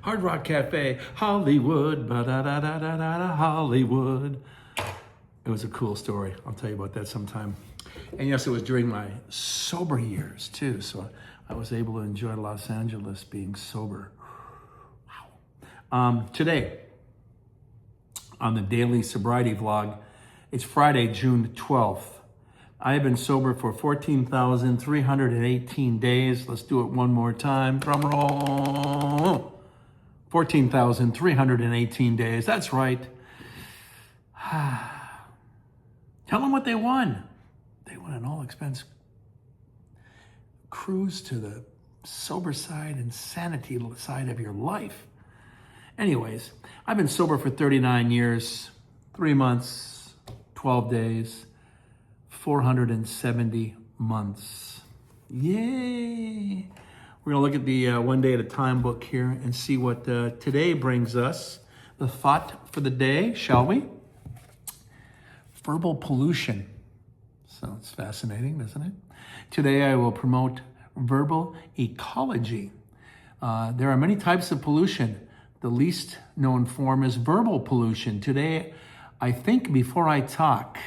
Hard Rock Cafe, Hollywood, ba-da-da-da-da-da, Hollywood. It was a cool story. I'll tell you about that sometime. And yes, it was during my sober years too, so I was able to enjoy Los Angeles being sober. Wow. Today, on the daily sobriety vlog, it's Friday, June 12th. I have been sober for 14,318 days. Let's do it one more time. Drum roll. 14,318 days. That's right. Tell them what they won. They won an all-expense cruise to the sober side and sanity side of your life. Anyways, I've been sober for 39 years, 3 months, 12 days, 470 months. Yay! We're going to look at the One Day at a Time book here and see what today brings us. The thought for the day, shall we? Verbal pollution. Sounds fascinating, doesn't it? Today I will promote verbal ecology. There are many types of pollution. The least known form is verbal pollution. Today, I think before I talk.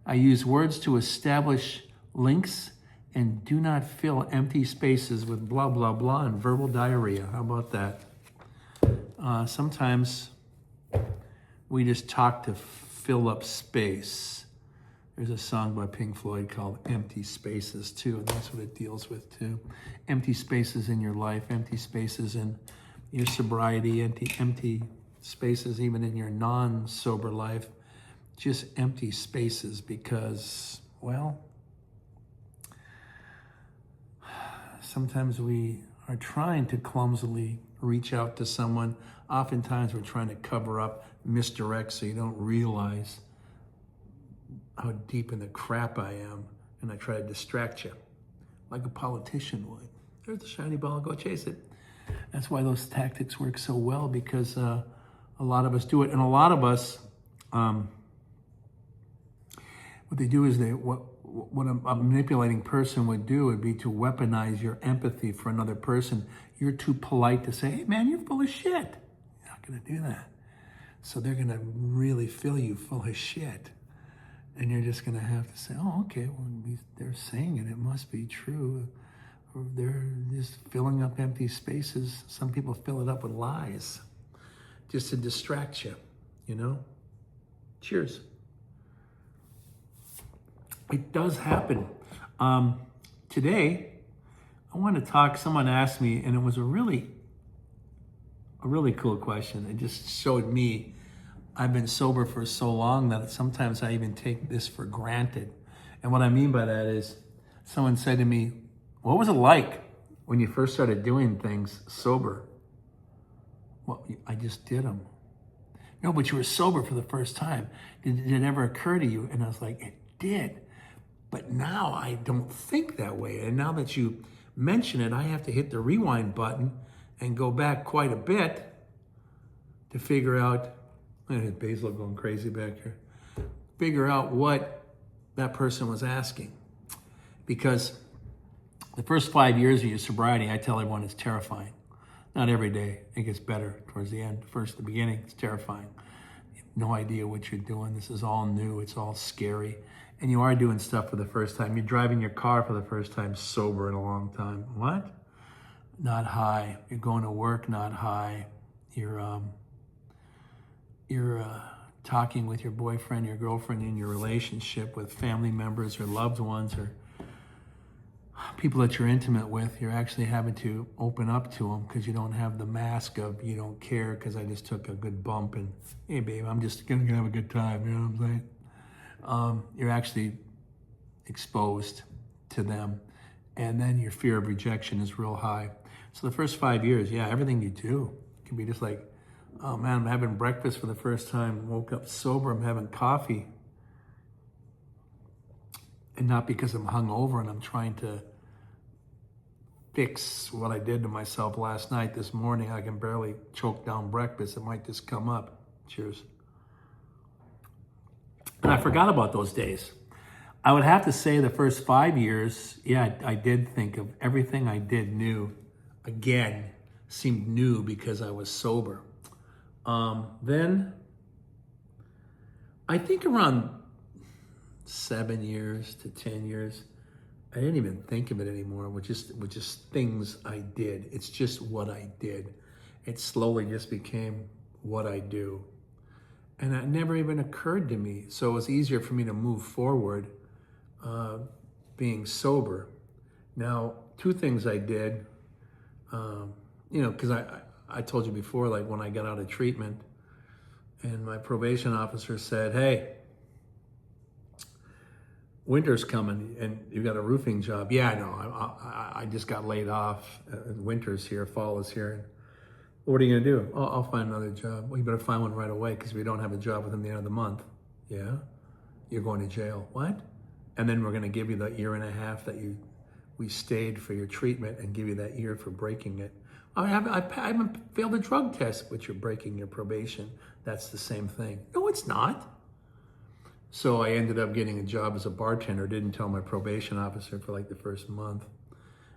I use words to establish links and do not fill empty spaces with blah, blah, blah and verbal diarrhea. How about that? Sometimes we just talk to fill up space. There's a song by Pink Floyd called Empty Spaces too, and that's what it deals with too. Empty spaces in your life, empty spaces in your sobriety, empty spaces even in your non-sober life. Just empty spaces because, well, sometimes we are trying to clumsily reach out to someone. Oftentimes we're trying to cover up, misdirect so you don't realize how deep in the crap I am, and I try to distract you like a politician would. There's the shiny ball, go chase it. That's why those tactics work so well, because a lot of us do it. And a lot of us, what they do is what a manipulating person would do would be to weaponize your empathy for another person. You're too polite to say, hey man, you're full of shit. You're not gonna do that. So they're gonna really fill you full of shit. And you're just gonna have to say, oh, okay, well, they're saying it, it must be true. Or they're just filling up empty spaces. Some people fill it up with lies just to distract you, you know? Cheers. It does happen. Today, I want to talk, someone asked me, and it was a really cool question. It just showed me I've been sober for so long that sometimes I even take this for granted. And what I mean by that is, someone said to me, what was it like when you first started doing things sober? Well, I just did them. No, but you were sober for the first time. Did it ever occur to you? And I was like, it did. But now I don't think that way. And now that you mention it, I have to hit the rewind button and go back quite a bit to figure out, Basil going crazy back here, figure out what that person was asking. Because the first 5 years of your sobriety, I tell everyone, it's terrifying. Not every day, it gets better towards the end. First, the beginning, it's terrifying. You have no idea what you're doing. This is all new, it's all scary. And you are doing stuff for the first time. You're driving your car for the first time sober in a long time. What? Not high. You're going to work not high. You're talking with your boyfriend, your girlfriend in your relationship with family members or loved ones or people that you're intimate with. You're actually having to open up to them because you don't have the mask of you don't care because I just took a good bump and hey babe, I'm just gonna have a good time, you know what I'm saying? You're actually exposed to them, and then your fear of rejection is real high. So the first 5 years, yeah, everything you do can be just like, oh man, I'm having breakfast for the first time, woke up sober, I'm having coffee. And not because I'm hungover and I'm trying to fix what I did to myself last night. This morning, I can barely choke down breakfast. It might just come up. Cheers. And I forgot about those days. I would have to say the first 5 years, yeah, I did think of everything I did new again seemed new because I was sober. Then I think around 7 years to 10 years, I didn't even think of it anymore, which just things I did. It's just what I did. It slowly just became what I do. And that never even occurred to me. So it was easier for me to move forward being sober. Now, two things I did, because I told you before, like when I got out of treatment and my probation officer said, hey, winter's coming and you got a roofing job. Yeah, I know. I just got laid off. Winter's here, fall is here. What are you gonna do? Oh, I'll find another job. Well, you better find one right away because we don't have a job within the end of the month. Yeah? You're going to jail. What? And then we're gonna give you the year and a half that we stayed for your treatment and give you that year for breaking it. I haven't failed a drug test, but you're breaking your probation. That's the same thing. No, it's not. So I ended up getting a job as a bartender. Didn't tell my probation officer for like the first month.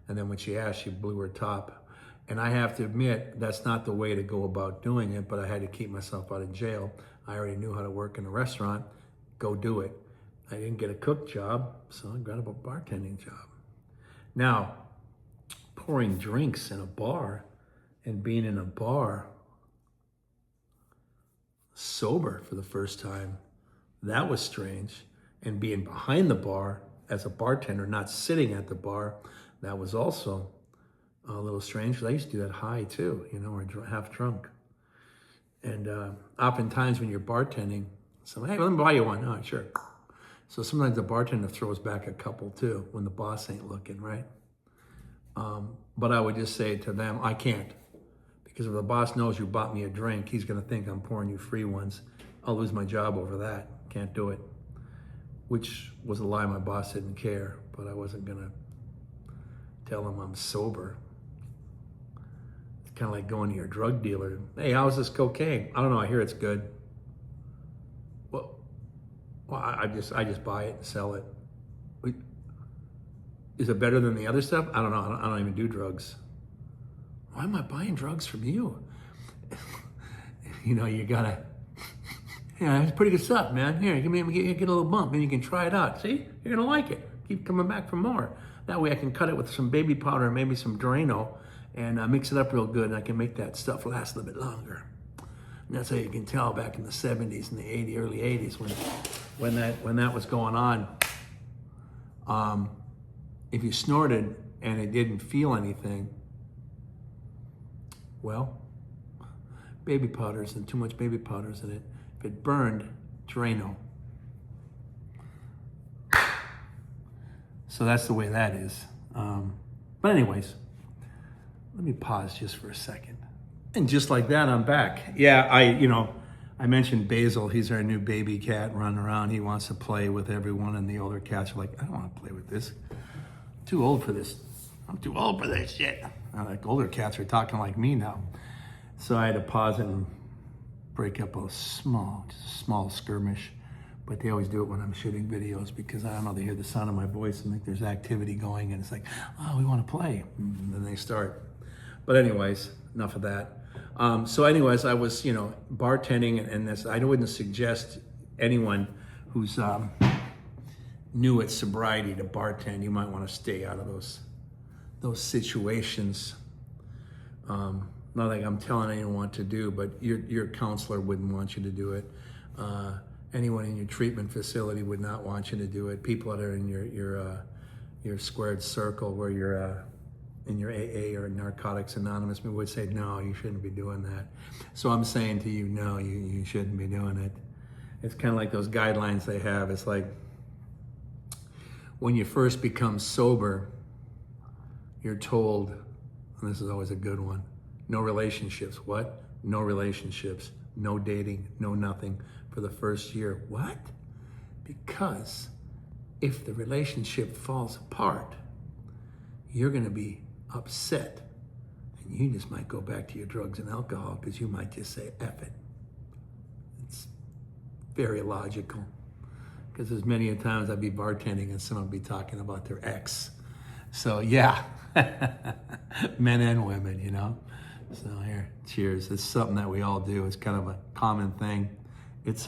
And then when she asked, she blew her top. And I have to admit, that's not the way to go about doing it, but I had to keep myself out of jail. I already knew how to work in a restaurant. Go do it. I didn't get a cook job, so I got a bartending job. Now, pouring drinks in a bar and being in a bar sober for the first time, that was strange. And being behind the bar as a bartender, not sitting at the bar, that was also a little strange. 'Cause I used to do that high too, or half drunk. And oftentimes when you're bartending, someone, hey, let me buy you one. Oh, sure. So sometimes the bartender throws back a couple too when the boss ain't looking, right? But I would just say to them, I can't. Because if the boss knows you bought me a drink, he's gonna think I'm pouring you free ones. I'll lose my job over that. Can't do it. Which was a lie. My boss didn't care, but I wasn't gonna tell him I'm sober. It's kind of like going to your drug dealer. Hey, how's this cocaine? I don't know. I hear it's good. Well, I just buy it and sell it. Is it better than the other stuff? I don't know. I don't even do drugs. Why am I buying drugs from you? You gotta. Yeah, it's pretty good stuff, man. Here, get a little bump, and you can try it out. See, you're gonna like it. Keep coming back for more. That way, I can cut it with some baby powder and maybe some Drano, and mix it up real good, and I can make that stuff last a little bit longer. And that's how you can tell back in the '70s and the early '80s when that was going on. If you snorted and it didn't feel anything, well, baby powders and too much baby powders in it. If it burned, Drano. So that's the way that is. But anyways, let me pause just for a second. And just like that, I'm back. Yeah, I mentioned Basil. He's our new baby cat running around. He wants to play with everyone, and the older cats are like, I don't want to play with this. I'm too old for this. I'm too old for this shit. Like older cats are talking like me now. So I had to pause it and break up just a small skirmish. But they always do it when I'm shooting videos because I don't know, they hear the sound of my voice and think there's activity going and it's like, oh, we want to play. And then they start. But anyways, enough of that. So anyways, I was, bartending and this, I wouldn't suggest anyone who's new at sobriety to bartend. You might want to stay out of those situations. Not like I'm telling anyone what to do, but your counselor wouldn't want you to do it. Anyone in your treatment facility would not want you to do it. People that are in your squared circle where you're in your AA or Narcotics Anonymous would say, no, you shouldn't be doing that. So I'm saying to you, no, you shouldn't be doing it. It's kind of like those guidelines they have. It's like when you first become sober, you're told, and this is always a good one, no relationships. What? No relationships, no dating, no nothing for the first year. What? Because if the relationship falls apart, you're going to be upset and you just might go back to your drugs and alcohol because you might just say, F it. It's very logical because there's many a times I'd be bartending and someone would be talking about their ex. So yeah, men and women, So here, cheers. It's something that we all do. It's kind of a common thing. It's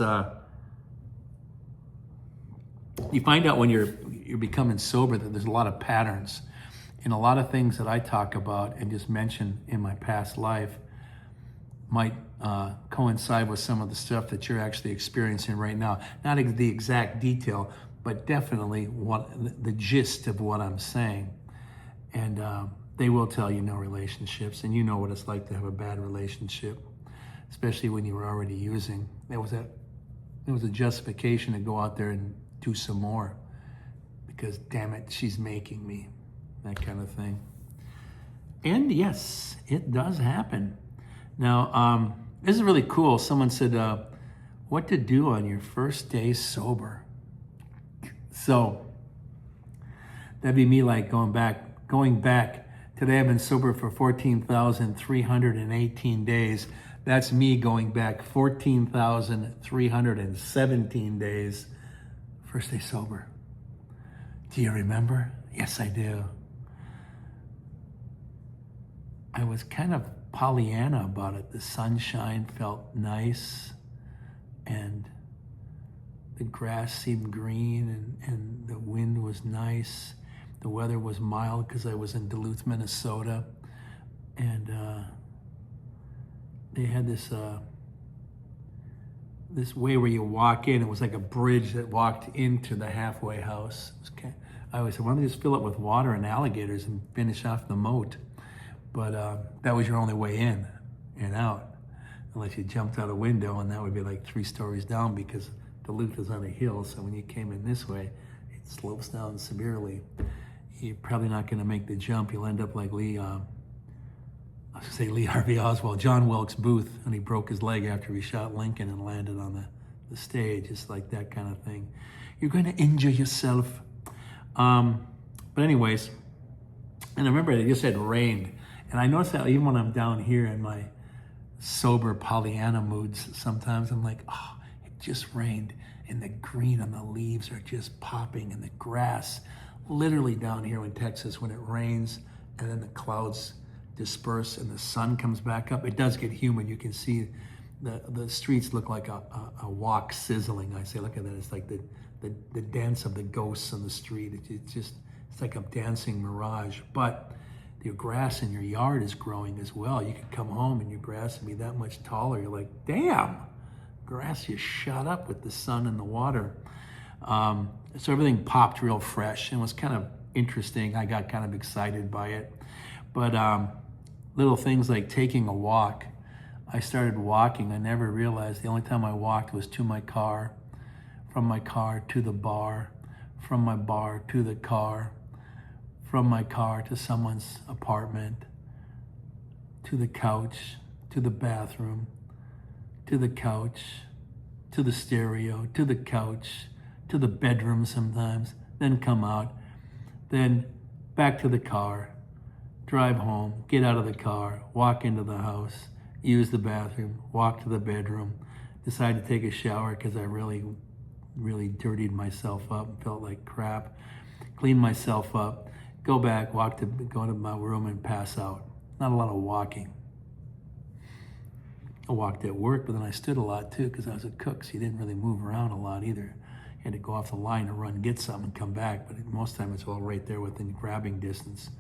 you find out when you're becoming sober that there's a lot of patterns, and a lot of things that I talk about and just mention in my past life might coincide with some of the stuff that you're actually experiencing right now. Not the exact detail, but definitely the gist of what I'm saying. And they will tell you no relationships, and you know what it's like to have a bad relationship, especially when you were already using. There was a justification to go out there and do some more because, damn it, she's making me, that kind of thing. And yes, it does happen. Now, this is really cool. Someone said, what to do on your first day sober. So that'd be me like going back. Today I've been sober for 14,318 days. That's me going back 14,317 days. First day sober. Do you remember? Yes, I do. I was kind of Pollyanna about it. The sunshine felt nice, and the grass seemed green, and the wind was nice. The weather was mild because I was in Duluth, Minnesota, and they had this way where you walk in. It was like a bridge that walked into the halfway house. I always said, why don't they just fill it with water and alligators and finish off the moat? But that was your only way in and out, unless you jumped out a window, and that would be like 3 stories down because Duluth is on a hill. So when you came in this way, it slopes down severely. You're probably not going to make the jump. You'll end up like Lee Harvey Oswald, John Wilkes Booth, and he broke his leg after he shot Lincoln and landed on the stage. It's like that kind of thing. You're going to injure yourself. But anyways, and I remember it just had rained. And I notice that even when I'm down here in my sober Pollyanna moods, sometimes I'm like, oh, it just rained, and the green on the leaves are just popping, and the grass, literally down here in Texas, when it rains and then the clouds disperse and the sun comes back up, it does get humid. You can see the streets look like a wok sizzling. I say, look at that. It's like the dance of the ghosts on the street. It's like a dancing mirage. But your grass in your yard is growing as well. You could come home and your grass would be that much taller. You're like, damn, grass just shot up with the sun and the water. So everything popped real fresh and was kind of interesting. I got kind of excited by it. But little things like taking a walk. I started walking. I never realized the only time I walked was to my car, from my car to the bar, from my bar to the car, from my car to someone's apartment, to the couch, to the bathroom, to the couch, to the stereo, to the couch, to the bedroom sometimes, then come out, then back to the car, drive home, get out of the car, walk into the house, use the bathroom, walk to the bedroom, decide to take a shower because I really dirtied myself up and felt like crap, clean myself up, go back, go to my room and pass out. Not a lot of walking. I walked at work, but then I stood a lot too because I was a cook, so you didn't really move around a lot either. You had to go off the line to run, get something, and come back, but most of the time it's all right there within grabbing distance.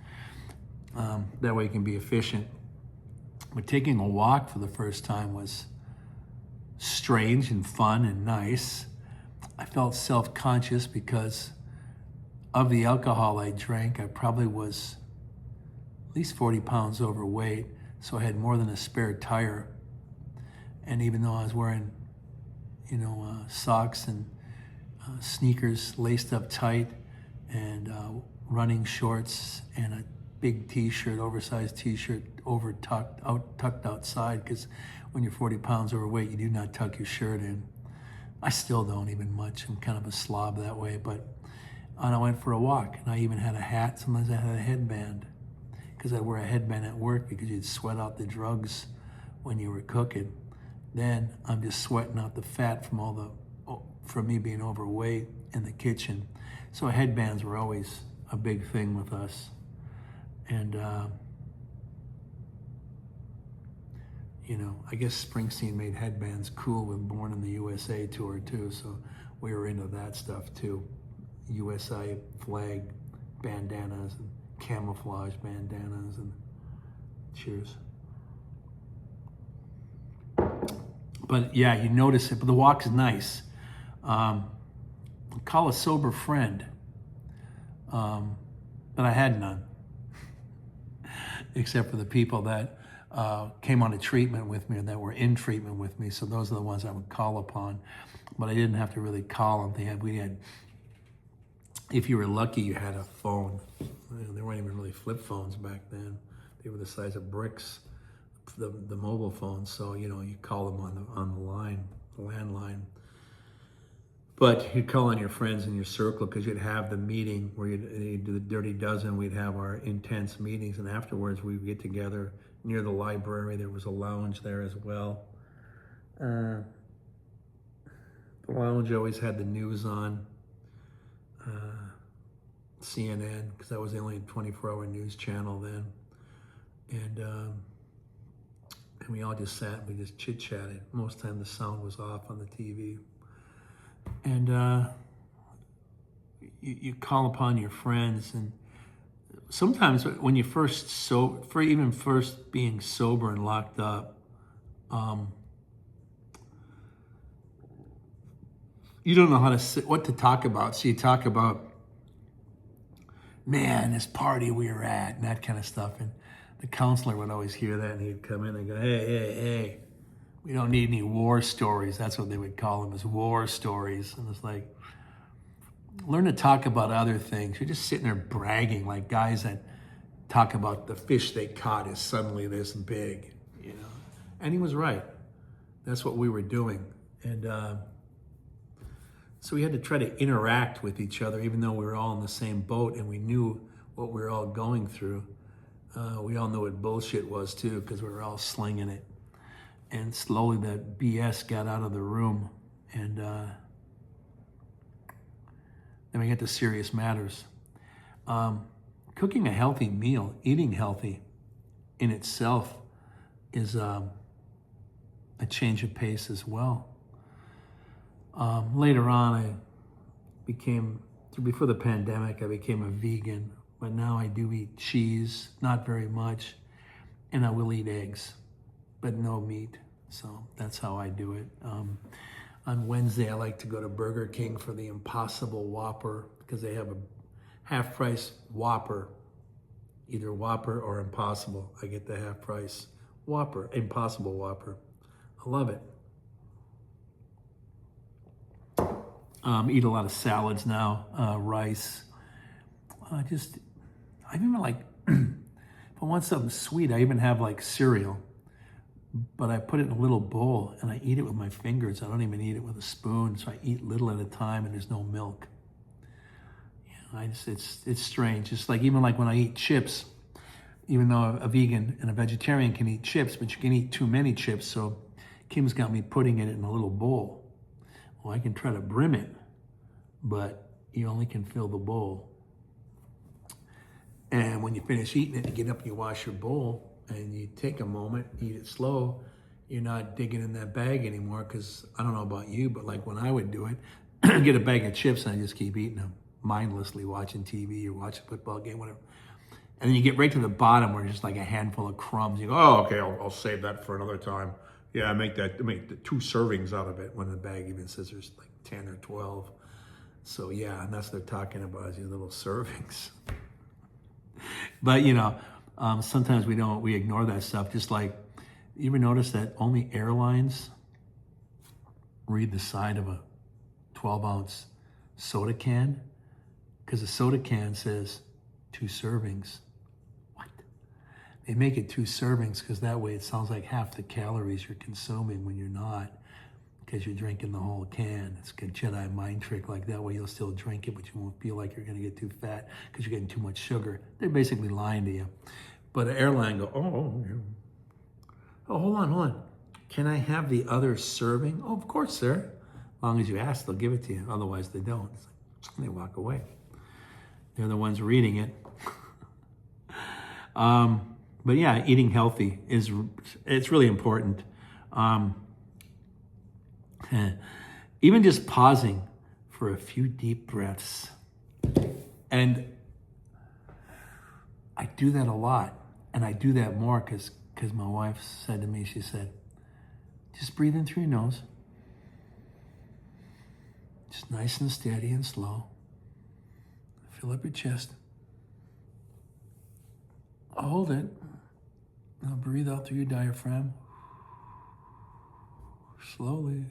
That way you can be efficient. But taking a walk for the first time was strange and fun and nice. I felt self-conscious because of the alcohol I drank. I probably was at least 40 pounds overweight, so I had more than a spare tire. And even though I was wearing, socks and sneakers laced up tight and running shorts and a big t-shirt, oversized t-shirt, tucked outside, because when you're 40 pounds overweight, you do not tuck your shirt in. I still don't even much. I'm kind of a slob that way, but and I went for a walk, and I even had a hat. Sometimes I had a headband, because I wear a headband at work because you'd sweat out the drugs when you were cooking. Then I'm just sweating out the fat from me being overweight in the kitchen. So headbands were always a big thing with us. And You know, I guess Springsteen made headbands cool with Born in the USA tour too, so we were into that stuff too. USA flag bandanas and camouflage bandanas and cheers. But yeah, you notice it, but the walk is nice. Call a sober friend, but I had none, except for the people that came on a treatment with me or that were in treatment with me. So those are the ones I would call upon, but I didn't have to really call them. We had, if you were lucky, you had a phone. There weren't even really flip phones back then. They were the size of bricks, the mobile phones. So, you know, you call them on the line, the landline. But you'd call on your friends in your circle because you'd have the meeting where you'd do the Dirty Dozen. We'd have our intense meetings, and afterwards we'd get together near the library. There was a lounge there as well. The lounge always had the news on, CNN, because that was the only 24-hour news channel then. And we all just sat and we just chit-chatted. Most of the time the sound was off on the TV. And you call upon your friends, and sometimes when you first being sober and locked up, you don't know what to talk about. So you talk about, man, this party we were at, and that kind of stuff. And the counselor would always hear that, and he'd come in and go, hey. We don't need any war stories. That's what they would call them, is war stories. And it's like, learn to talk about other things. You're just sitting there bragging like guys that talk about the fish they caught is suddenly this big, you know. And he was right. That's what we were doing. And so we had to try to interact with each other, even though we were all in the same boat and we knew what we were all going through. We all knew what bullshit was too, because we were all slinging it. And slowly that BS got out of the room, and then we get to serious matters. Cooking a healthy meal, eating healthy in itself is a change of pace as well. Later on, before the pandemic, I became a vegan, but now I do eat cheese, not very much, and I will eat eggs, but no meat. So that's how I do it. On Wednesday, I like to go to Burger King for the Impossible Whopper, because they have a half-price Whopper, either Whopper or Impossible. I get the half-price Whopper, Impossible Whopper. I love it. Eat a lot of salads now, rice. I even like, if I want something sweet, I even have like cereal. But I put it in a little bowl and I eat it with my fingers. I don't even eat it with a spoon. So I eat little at a time, and there's no milk. You know, it's strange. It's like, even like when I eat chips, even though a vegan and a vegetarian can eat chips, but you can eat too many chips. So Kim's got me putting it in a little bowl. Well, I can try to brim it, but you only can fill the bowl. And when you finish eating it, you get up and you wash your bowl, and you take a moment, eat it slow. You're not digging in that bag anymore, because I don't know about you, but like when I would do it, get a bag of chips and I just keep eating them, mindlessly watching TV or watching a football game, whatever. And then you get right to the bottom where it's just like a handful of crumbs. You go, oh, okay, I'll save that for another time. Yeah, I make the 2 servings out of it, when the bag even says there's like 10 or 12. So yeah, and that's what they're talking about, is these little servings. But you know, sometimes we ignore that stuff. Just like, you ever notice that only airlines read the side of a 12-ounce soda can? Because the soda can says 2 servings. What? They make it 2 servings because that way it sounds like half the calories you're consuming when you're not, because you're drinking the whole can. It's a Jedi mind trick. Like, that way you'll still drink it, but you won't feel like you're going to get too fat because you're getting too much sugar. They're basically lying to you. But an airline go, hold on. Can I have the other serving? Oh, of course, sir. As long as you ask, they'll give it to you. Otherwise, they don't. They walk away. They're the ones reading it. But yeah, eating healthy it's really important. Um, Even just pausing for a few deep breaths. And I do that a lot. And I do that more because my wife said to me, she said, just breathe in through your nose. Just nice and steady and slow. Fill up your chest. Hold it. Now breathe out through your diaphragm. Slowly.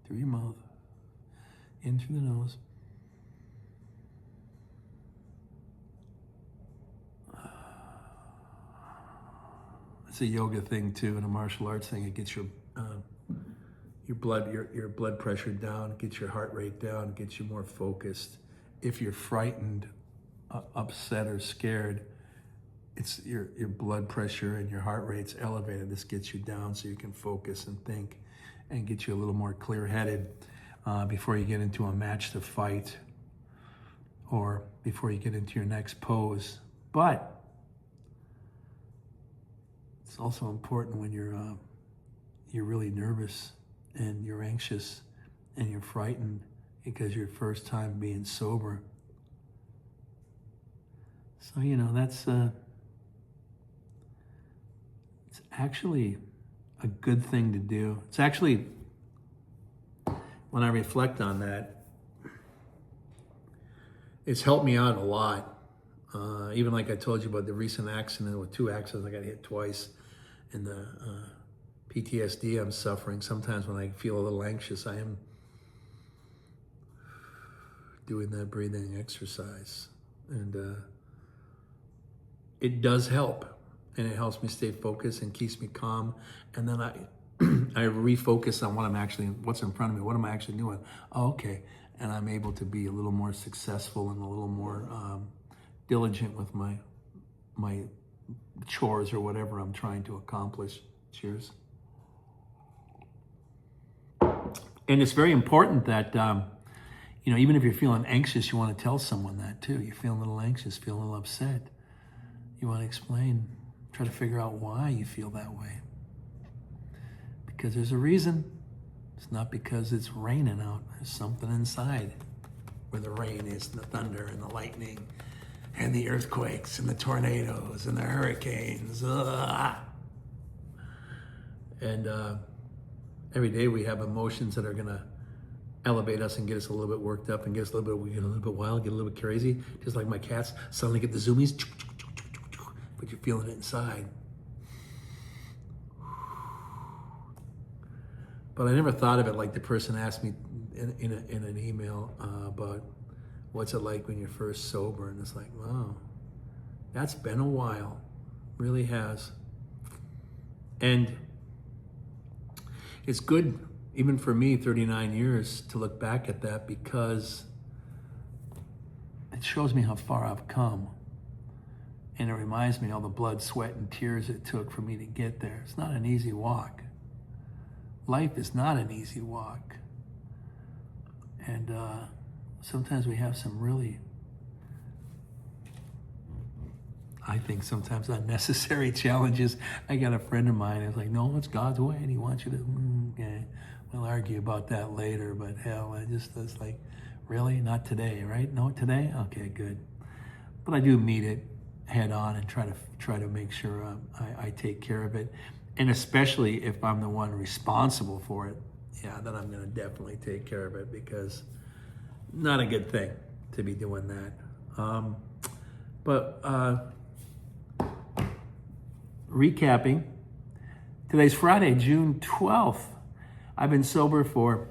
Through your mouth. In through the nose. It's a yoga thing too, and a martial arts thing. It gets your blood pressure down, gets your heart rate down, gets you more focused. If you're frightened, upset, or scared, it's your blood pressure and your heart rate's elevated. This gets you down so you can focus and think, and get you a little more clear-headed before you get into a match to fight, or before you get into your next pose. But it's also important when you're really nervous and you're anxious and you're frightened because your first time being sober. So that's it's actually a good thing to do. It's actually, when I reflect on that, it's helped me out a lot. Even like I told you about the recent accident, with 2 accidents, I got hit twice. And the PTSD I'm suffering, sometimes when I feel a little anxious, I am doing that breathing exercise. And it does help. And it helps me stay focused and keeps me calm. And then I refocus on what's in front of me. What am I actually doing? Oh, okay. And I'm able to be a little more successful and a little more diligent with my chores or whatever I'm trying to accomplish. Cheers. And it's very important that, even if you're feeling anxious, you want to tell someone that too. You're feeling a little anxious, feeling a little upset. You want to explain, try to figure out why you feel that way. Because there's a reason. It's not because it's raining out. There's something inside where the rain is, and the thunder and the lightning and the earthquakes and the tornadoes and the hurricanes. And every day we have emotions that are going to elevate us and get us a little bit worked up and get us a little bit wild, get a little bit crazy. Just like my cats suddenly get the zoomies, but you're feeling it inside. But I never thought of it like the person asked me in an email about what's it like when you're first sober, and it's like, wow, that's been a while, really has. And it's good, even for me, 39 years, to look back at that, because it shows me how far I've come. And it reminds me all the blood, sweat, and tears it took for me to get there. It's not an easy walk. Life is not an easy walk. And sometimes we have some really, I think sometimes unnecessary challenges. I got a friend of mine who's like, no, it's God's way and he wants you to, okay. We'll argue about that later, but hell, it's like, really? Not today, right? No, today? Okay, good. But I do meet it head on and try to make sure I take care of it. And especially if I'm the one responsible for it, yeah, then I'm gonna definitely take care of it, because not a good thing to be doing that. But recapping, today's Friday, June 12th. I've been sober for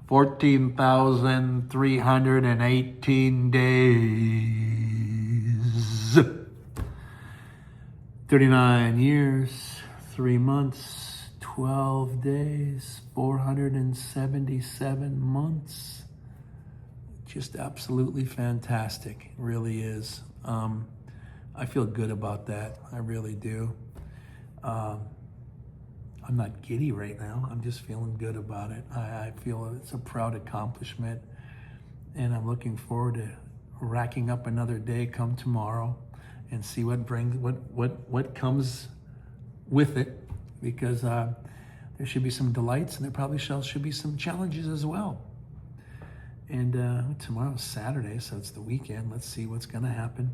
14,318 days. 39 years, 3 months, 12 days, 477 months. Just absolutely fantastic. It really is. I feel good about that. I really do. I'm not giddy right now. I'm just feeling good about it. I feel it's a proud accomplishment, and I'm looking forward to racking up another day come tomorrow and see what comes with it, because there should be some delights, and there probably should be some challenges as well. And tomorrow's Saturday, so it's the weekend. Let's see what's going to happen.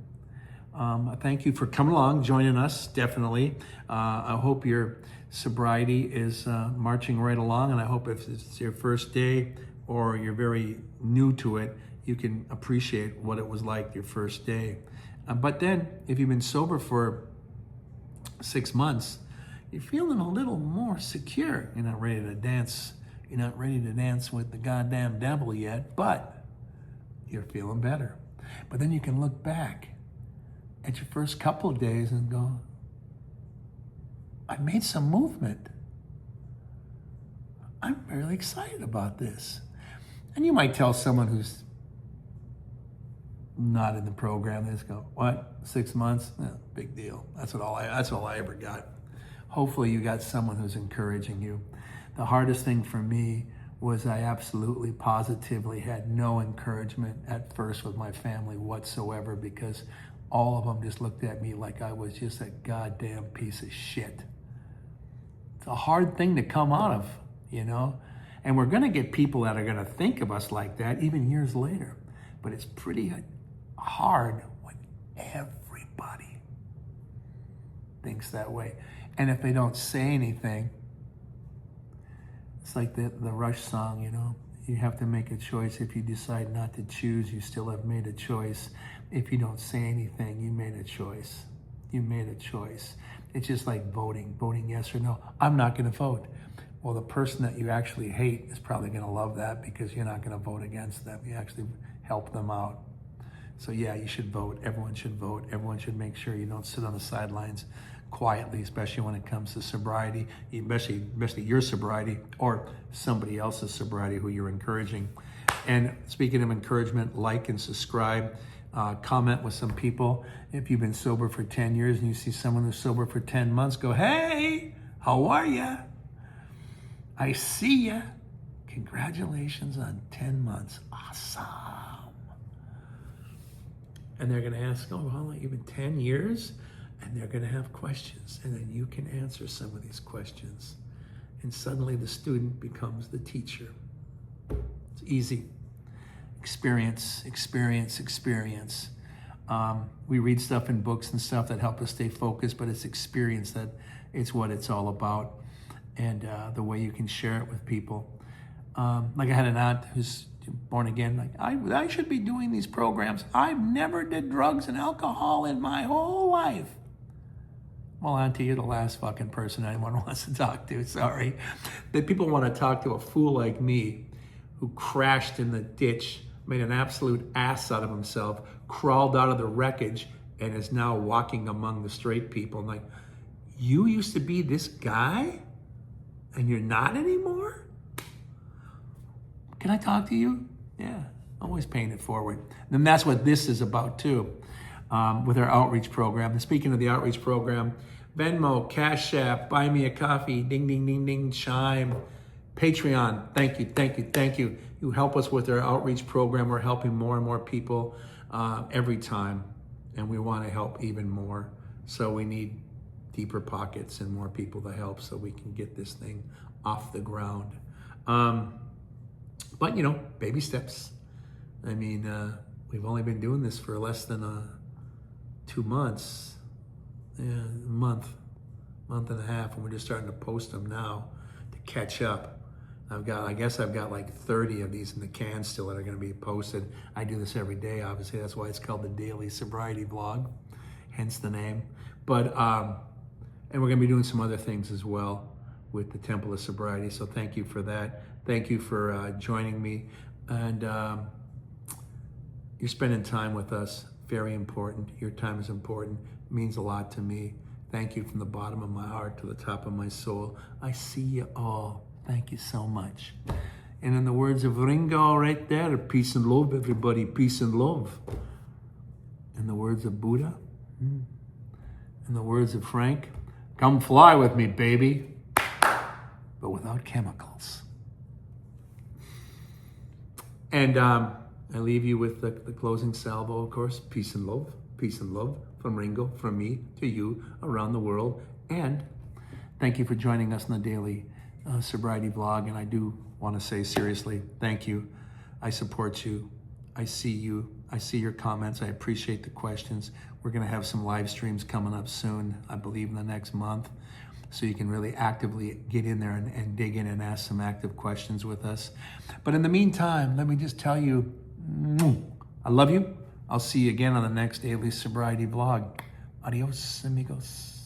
Thank you for coming along, joining us, definitely. I hope your sobriety is marching right along, and I hope if it's your first day or you're very new to it, you can appreciate what it was like your first day. But then, if you've been sober for 6 months, you're feeling a little more secure. You're not ready to dance. You're not ready to dance with the goddamn devil yet, but you're feeling better. But then you can look back at your first couple of days and go, I made some movement. I'm really excited about this. And you might tell someone who's not in the program, they just go, what, 6 months? Big deal. That's all I ever got. Hopefully you got someone who's encouraging you. The hardest thing for me was I absolutely positively had no encouragement at first with my family whatsoever, because all of them just looked at me like I was just a goddamn piece of shit. It's a hard thing to come out of, you know? And we're gonna get people that are gonna think of us like that even years later. But it's pretty hard when everybody thinks that way. And if they don't say anything, it's like the Rush song, you know? You have to make a choice. If you decide not to choose, you still have made a choice. If you don't say anything, you made a choice. You made a choice. It's just like voting yes or no. I'm not gonna vote. Well, the person that you actually hate is probably gonna love that, because you're not gonna vote against them. You actually help them out. So yeah, you should vote. Everyone should vote. Everyone should make sure you don't sit on the sidelines quietly, especially when it comes to sobriety, especially your sobriety or somebody else's sobriety who you're encouraging. And speaking of encouragement, like and subscribe, comment with some people. If you've been sober for 10 years and you see someone who's sober for 10 months, go, hey, how are ya? I see ya. Congratulations on 10 months. Awesome. And they're gonna ask, oh, how long, you've been 10 years? And they're gonna have questions, and then you can answer some of these questions. And suddenly the student becomes the teacher. It's easy. Experience, experience, experience. We read stuff in books and stuff that help us stay focused, but it's experience it's what it's all about. And the way you can share it with people. Like I had an aunt who's born again, like, I should be doing these programs. I've never did drugs and alcohol in my whole life. Well, Auntie, you're the last fucking person anyone wants to talk to, sorry. That people want to talk to a fool like me who crashed in the ditch, made an absolute ass out of himself, crawled out of the wreckage, and is now walking among the straight people. I'm like, you used to be this guy? And you're not anymore? Can I talk to you? Yeah, always paying it forward. And that's what this is about too, with our outreach program. And speaking of the outreach program, Venmo, Cash App, Buy Me a Coffee, ding, ding, ding, ding, chime, Patreon, thank you, thank you, thank you. You help us with our outreach program. We're helping more and more people every time, and we want to help even more. So we need deeper pockets and more people to help so we can get this thing off the ground. But, you know, baby steps. I mean, we've only been doing this for less than 2 months. Yeah, a month and a half, and we're just starting to post them now to catch up. I guess I've got like 30 of these in the can still that are going to be posted. I do this every day, obviously. That's why it's called the Daily Sobriety Vlog, hence the name. But, and we're going to be doing some other things as well with the Temple of Sobriety. So thank you for that. Thank you for joining me. And you're spending time with us. Very important. Your time is important. It means a lot to me. Thank you from the bottom of my heart to the top of my soul. I see you all. Thank you so much. And in the words of Ringo right there, peace and love, everybody. Peace and love. In the words of Buddha, in the words of Frank, come fly with me, baby, but without chemicals. And I leave you with the closing salvo, of course. Peace and love. Peace and love from Ringo, from me to you around the world. And thank you for joining us in the daily sobriety vlog. And I do want to say seriously, thank you. I support you. I see you. I see your comments. I appreciate the questions. We're going to have some live streams coming up soon, I believe in the next month. So you can really actively get in there and dig in and ask some active questions with us. But in the meantime, let me just tell you, I love you. I'll see you again on the next daily sobriety vlog. Adios, amigos.